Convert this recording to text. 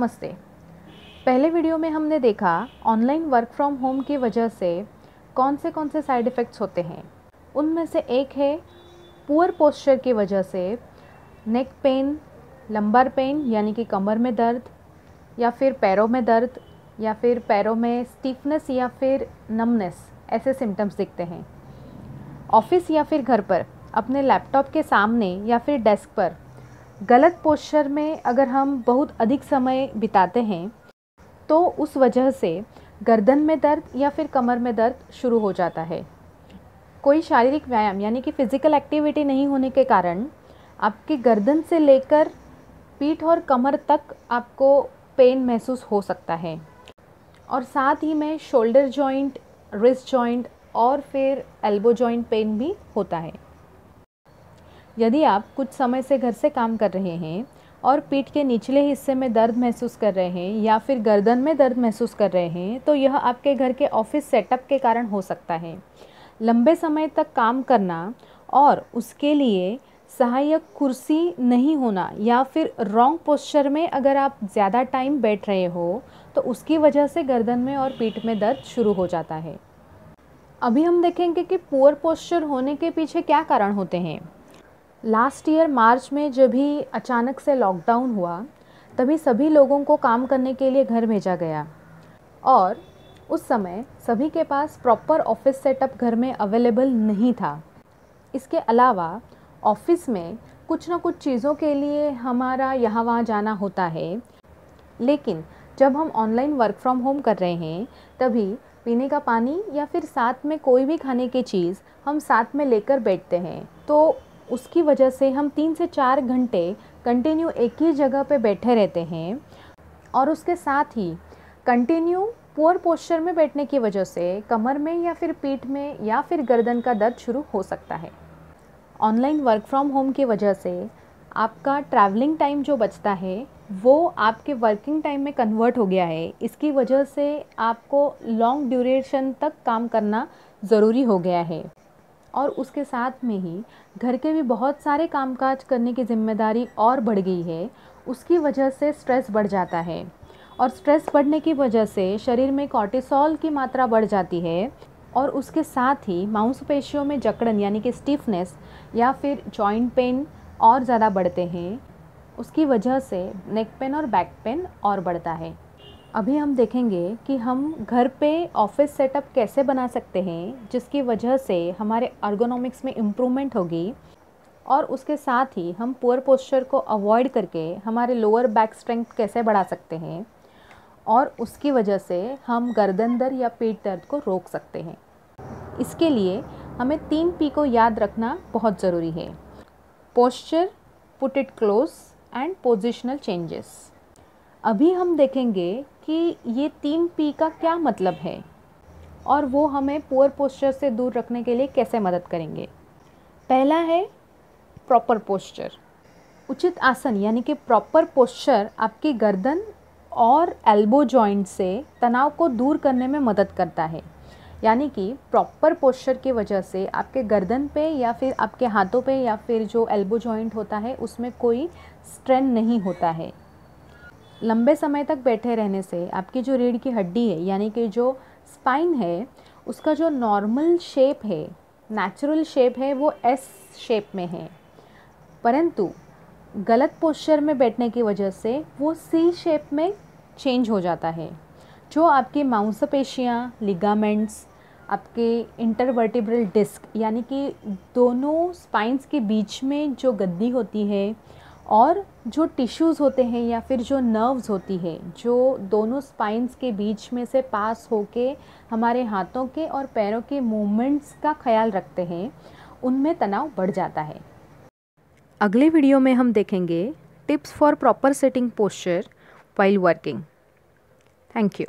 नमस्ते। पहले वीडियो में हमने देखा ऑनलाइन वर्क फ्रॉम होम की वजह से कौन से साइड इफ़ेक्ट्स होते हैं। उनमें से एक है पुअर पोस्चर की वजह से नेक पेन, लंबर पेन यानी कि कमर में दर्द, या फिर पैरों में दर्द, या फिर पैरों में स्टिफनेस या फिर नमनेस, ऐसे सिम्टम्स दिखते हैं। ऑफिस या फिर घर पर अपने लैपटॉप के सामने या फिर डेस्क पर गलत पोस्चर में अगर हम बहुत अधिक समय बिताते हैं तो उस वजह से गर्दन में दर्द या फिर कमर में दर्द शुरू हो जाता है। कोई शारीरिक व्यायाम यानी कि फ़िज़िकल एक्टिविटी नहीं होने के कारण आपकी गर्दन से लेकर पीठ और कमर तक आपको पेन महसूस हो सकता है, और साथ ही में शोल्डर जॉइंट, रिस्ट जॉइंट और फिर एल्बो जॉइंट पेन भी होता है। यदि आप कुछ समय से घर से काम कर रहे हैं और पीठ के निचले हिस्से में दर्द महसूस कर रहे हैं या फिर गर्दन में दर्द महसूस कर रहे हैं तो यह आपके घर के ऑफिस सेटअप के कारण हो सकता है। लंबे समय तक काम करना और उसके लिए सहायक कुर्सी नहीं होना या फिर रॉन्ग पोस्चर में अगर आप ज़्यादा टाइम बैठ रहे हो तो उसकी वजह से गर्दन में और पीठ में दर्द शुरू हो जाता है। अभी हम देखेंगे कि पुअर पोस्चर होने के पीछे क्या कारण होते हैं। लास्ट ईयर मार्च में जब भी अचानक से लॉकडाउन हुआ तभी सभी लोगों को काम करने के लिए घर भेजा गया, और उस समय सभी के पास प्रॉपर ऑफिस सेटअप घर में अवेलेबल नहीं था। इसके अलावा ऑफिस में कुछ ना कुछ चीज़ों के लिए हमारा यहाँ वहाँ जाना होता है, लेकिन जब हम ऑनलाइन वर्क फ्रॉम होम कर रहे हैं तभी पीने का पानी या फिर साथ में कोई भी खाने की चीज़ हम साथ में लेकर बैठते हैं, तो उसकी वजह से हम 3 से 4 घंटे कंटिन्यू एक ही जगह पे बैठे रहते हैं, और उसके साथ ही कंटिन्यू पुअर पोस्चर में बैठने की वजह से कमर में या फिर पीठ में या फिर गर्दन का दर्द शुरू हो सकता है। ऑनलाइन वर्क फ्रॉम होम की वजह से आपका ट्रैवलिंग टाइम जो बचता है वो आपके वर्किंग टाइम में कन्वर्ट हो गया है। इसकी वजह से आपको लॉन्ग ड्यूरेशन तक काम करना ज़रूरी हो गया है, और उसके साथ में ही घर के भी बहुत सारे कामकाज करने की जिम्मेदारी और बढ़ गई है। उसकी वजह से स्ट्रेस बढ़ जाता है, और स्ट्रेस बढ़ने की वजह से शरीर में कॉर्टिसोल की मात्रा बढ़ जाती है, और उसके साथ ही मांसपेशियों में जकड़न यानी कि स्टिफनेस या फिर जॉइंट पेन और ज़्यादा बढ़ते हैं। उसकी वजह से नेक पेन और बैक पेन और बढ़ता है। अभी हम देखेंगे कि हम घर पे ऑफिस सेटअप कैसे बना सकते हैं जिसकी वजह से हमारे अर्गोनॉमिक्स में इम्प्रूवमेंट होगी, और उसके साथ ही हम पुअर पोस्चर को अवॉइड करके हमारे लोअर बैक स्ट्रेंथ कैसे बढ़ा सकते हैं, और उसकी वजह से हम गर्दन दर्द या पेट दर्द को रोक सकते हैं। इसके लिए हमें 3 P को याद रखना बहुत ज़रूरी है: posture, put it close and positional changes. अभी हम देखेंगे कि ये 3 P का क्या मतलब है और वो हमें पुअर पोस्चर से दूर रखने के लिए कैसे मदद करेंगे। पहला है प्रॉपर पोस्चर। उचित आसन यानी कि प्रॉपर पोस्चर आपकी गर्दन और एल्बो जॉइंट से तनाव को दूर करने में मदद करता है। यानी कि प्रॉपर पोस्चर की वजह से आपके गर्दन पे या फिर आपके हाथों पे या फिर जो एल्बो जॉइंट होता है उसमें कोई स्ट्रेन नहीं होता है। लंबे समय तक बैठे रहने से आपकी जो रीढ़ की हड्डी है यानी कि जो स्पाइन है उसका जो नॉर्मल शेप है, नेचुरल शेप है, वो एस शेप में है, परंतु गलत पोस्चर में बैठने की वजह से वो सी शेप में चेंज हो जाता है। जो आपकी मांसपेशियाँ, लिगामेंट्स, आपके इंटरवर्टिब्रल डिस्क यानी कि दोनों स्पाइंस के बीच में जो गद्दी होती है, और जो टिश्यूज़ होते हैं या फिर जो नर्व्स होती है जो दोनों स्पाइंस के बीच में से पास होके हमारे हाथों के और पैरों के मूवमेंट्स का ख्याल रखते हैं, उनमें तनाव बढ़ जाता है। अगले वीडियो में हम देखेंगे tips for proper sitting posture while working. Thank you.